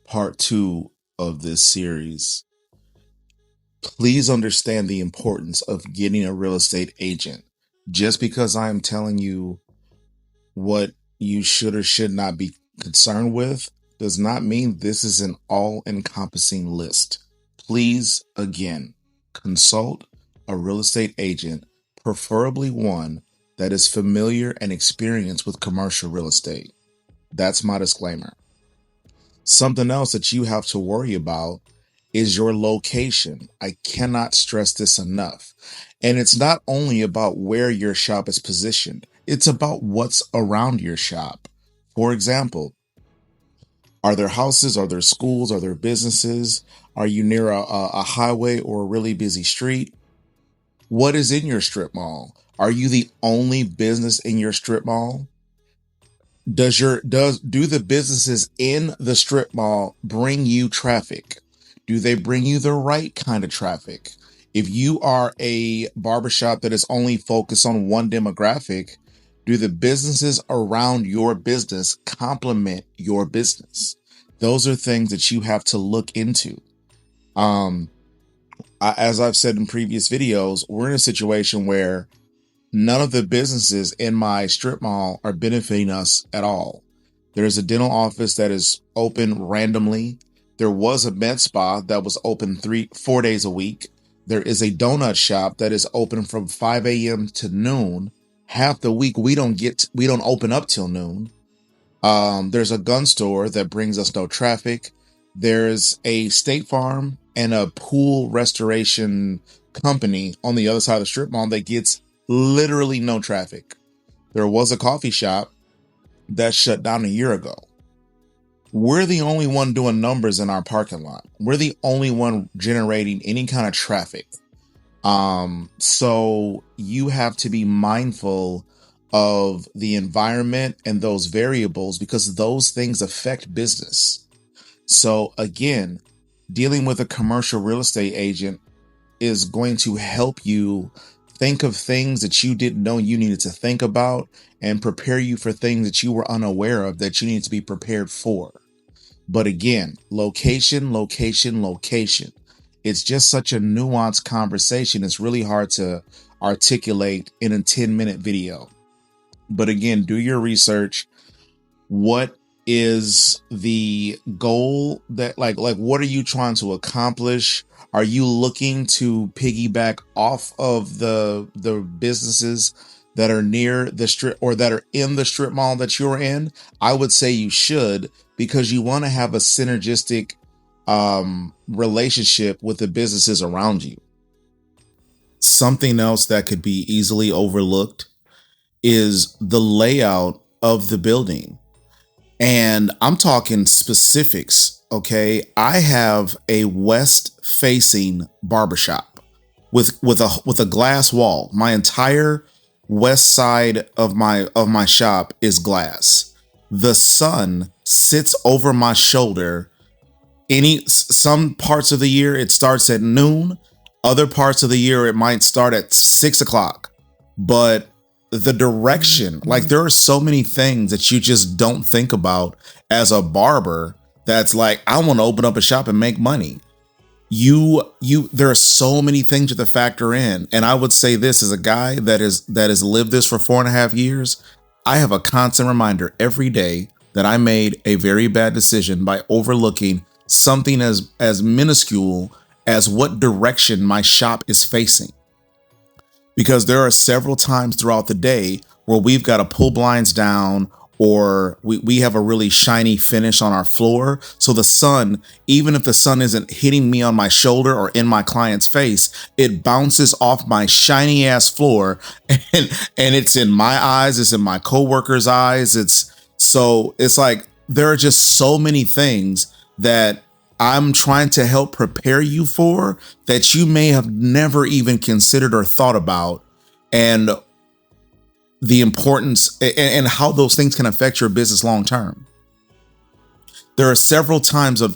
part 2 of this series. Please understand the importance of getting a real estate agent. Just because I am telling you what you should or should not be concerned with does not mean this is an all-encompassing list. Please, again, consult a real estate agent, preferably one that is familiar and experienced with commercial real estate. That's my disclaimer. Something else that you have to worry about is your location. I cannot stress this enough. And it's not only about where your shop is positioned, it's about what's around your shop. For example, are there houses? Are there schools? Are there businesses? Are you near a highway or a really busy street? What is in your strip mall? Are you the only business in your strip mall? Do the businesses in the strip mall bring you traffic? Do they bring you the right kind of traffic? If you are a barbershop that is only focused on one demographic, do the businesses around your business complement your business? Those are things that you have to look into. As I've said in previous videos, we're in a situation where none of the businesses in my strip mall are benefiting us at all. There's a dental office that is open randomly. There was a med spa that was open 4 days a week. There is a donut shop that is open from 5 a.m. to noon. Half the week we don't open up till noon. There's a gun store that brings us no traffic. There's a State Farm and a pool restoration company on the other side of the strip mall that gets literally no traffic. There was a coffee shop that shut down a year ago. We're the only one doing numbers in our parking lot. We're the only one generating any kind of traffic. So you have to be mindful of the environment and those variables because those things affect business. So again, dealing with a commercial real estate agent is going to help you think of things that you didn't know you needed to think about and prepare you for things that you were unaware of that you need to be prepared for. But again, location. It's just such a nuanced conversation. It's really hard to articulate in a 10-minute video. But again, do your research. What is the goal that like what are you trying to accomplish? Are you looking to piggyback off of the businesses that are near the strip or that are in the strip mall that you're in? I would say you should, because you want to have a synergistic relationship with the businesses around you. Something else that could be easily overlooked is the layout of the building. And I'm talking specifics, okay? I have a west-facing barbershop with a glass wall. My entire west side of my shop is glass. The sun sits over my shoulder. Some parts of the year it starts at noon. Other parts of the year it might start at 6 o'clock. But the direction, like there are so many things that you just don't think about as a barber. That's like, I want to open up a shop and make money. There are so many things to factor in. And I would say this as a guy that has lived this for 4.5 years. I have a constant reminder every day that I made a very bad decision by overlooking something as minuscule as what direction my shop is facing. Because there are several times throughout the day where we've got to pull blinds down, or we have a really shiny finish on our floor. So the sun, even if the sun isn't hitting me on my shoulder or in my client's face, it bounces off my shiny ass floor and it's in my eyes, it's in my coworkers' eyes. It's like there are just so many things that I'm trying to help prepare you for that you may have never even considered or thought about, and the importance and how those things can affect your business long term. There are several times there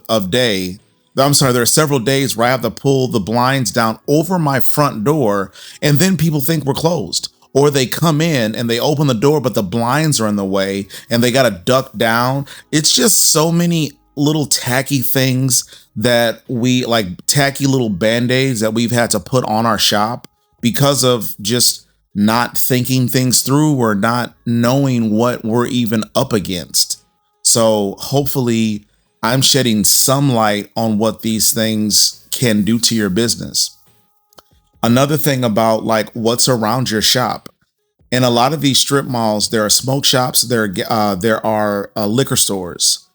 are several days where I have to pull the blinds down over my front door, and then people think we're closed. Or they come in and they open the door, but the blinds are in the way and they got to duck down. It's just so many little tacky things that we like, tacky little band-aids that we've had to put on our shop because of just not thinking things through or not knowing what we're even up against. So hopefully I'm shedding some light on what these things can do to your business. Another thing about like what's around your shop. In a lot of these strip malls, there are smoke shops, there are liquor stores.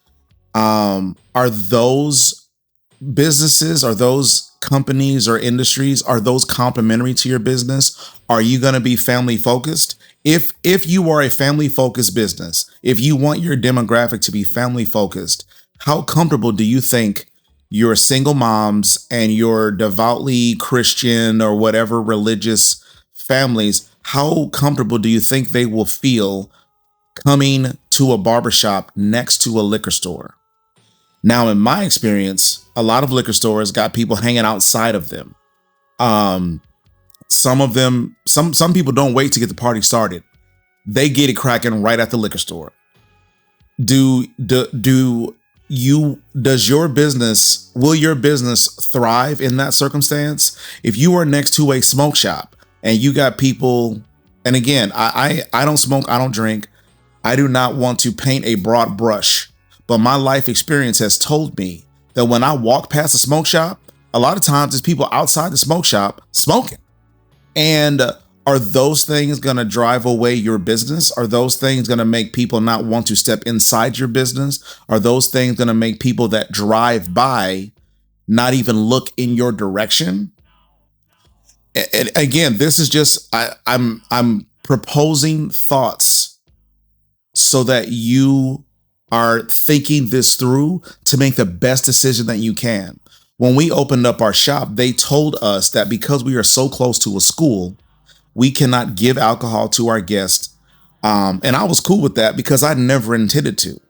Are those businesses, are those companies or industries, are those complementary to your business? Are you going to be family focused? If you are a family focused business, if you want your demographic to be family focused, how comfortable do you think your single moms and your devoutly Christian or whatever religious families, how comfortable do you think they will feel coming to a barbershop next to a liquor store? Now, in my experience, a lot of liquor stores got people hanging outside of them. Some of them, some people don't wait to get the party started. They get it cracking right at the liquor store. Will your business thrive in that circumstance? If you are next to a smoke shop and you got people, and again, I don't smoke, I don't drink. I do not want to paint a broad brush, but my life experience has told me that when I walk past a smoke shop, a lot of times there's people outside the smoke shop smoking. And are those things going to drive away your business? Are those things going to make people not want to step inside your business? Are those things going to make people that drive by not even look in your direction? And again, this is just, I'm proposing thoughts so that you are thinking this through to make the best decision that you can. When we opened up our shop, they told us that because we are so close to a school, we cannot give alcohol to our guests. And I was cool with that because I never intended to.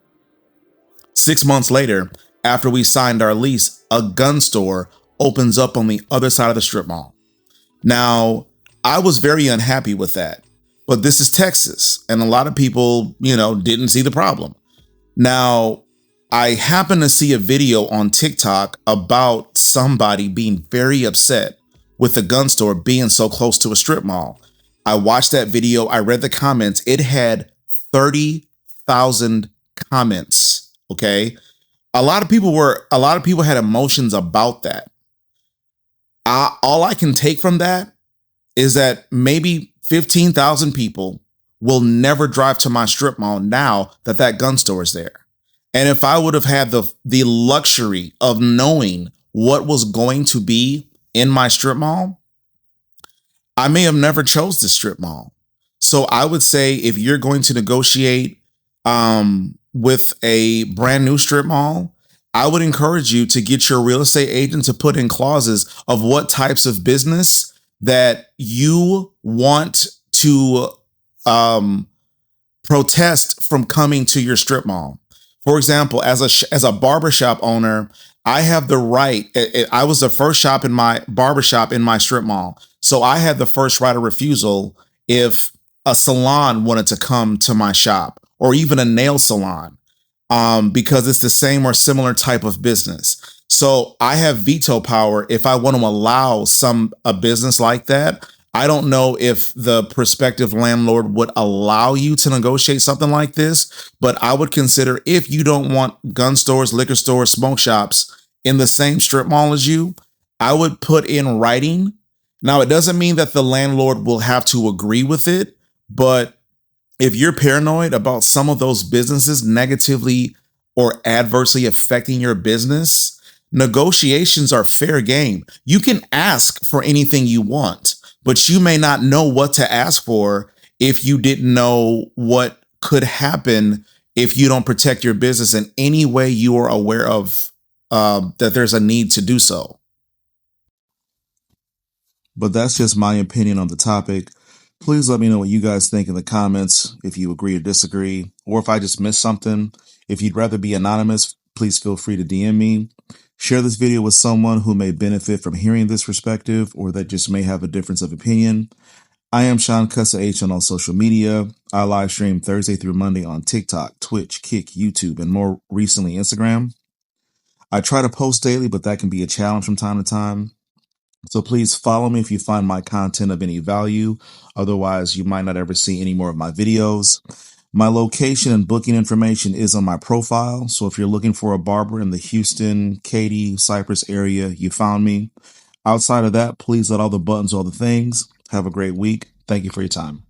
6 months later, after we signed our lease, a gun store opens up on the other side of the strip mall. Now, I was very unhappy with that, but this is Texas, and a lot of people, didn't see the problem. Now, I happened to see a video on TikTok about somebody being very upset with the gun store being so close to a strip mall. I watched that video. I read the comments. It had 30,000 comments. Okay. A lot of people had emotions about that. All I can take from that is that maybe 15,000 people will never drive to my strip mall now that gun store is there. And if I would have had the luxury of knowing what was going to be in my strip mall, I may have never chose the strip mall. So I would say if you're going to negotiate with a brand new strip mall, I would encourage you to get your real estate agent to put in clauses of what types of business that you want to protest from coming to your strip mall. For example, as a barbershop owner, I have the right. I was the first shop in my barbershop in my strip mall. So I had the first right of refusal if a salon wanted to come to my shop or even a nail salon, because it's the same or similar type of business. So I have veto power if I want to allow a business like that. I don't know if the prospective landlord would allow you to negotiate something like this, but I would consider, if you don't want gun stores, liquor stores, smoke shops in the same strip mall as you, I would put in writing. Now, it doesn't mean that the landlord will have to agree with it, but if you're paranoid about some of those businesses negatively or adversely affecting your business, negotiations are fair game. You can ask for anything you want, but you may not know what to ask for if you didn't know what could happen if you don't protect your business in any way you are aware of, that there's a need to do so. But that's just my opinion on the topic. Please let me know what you guys think in the comments, if you agree or disagree, or if I just missed something. If you'd rather be anonymous, please feel free to DM me. Share this video with someone who may benefit from hearing this perspective or that just may have a difference of opinion. I am Sean Cussa H on all social media. I live stream Thursday through Monday on TikTok, Twitch, Kick, YouTube, and more recently Instagram. I try to post daily, but that can be a challenge from time to time. So please follow me if you find my content of any value. Otherwise, you might not ever see any more of my videos. My location and booking information is on my profile. So if you're looking for a barber in the Houston, Katy, Cypress area, you found me. Outside of that, please let all the buttons, all the things. Have a great week. Thank you for your time.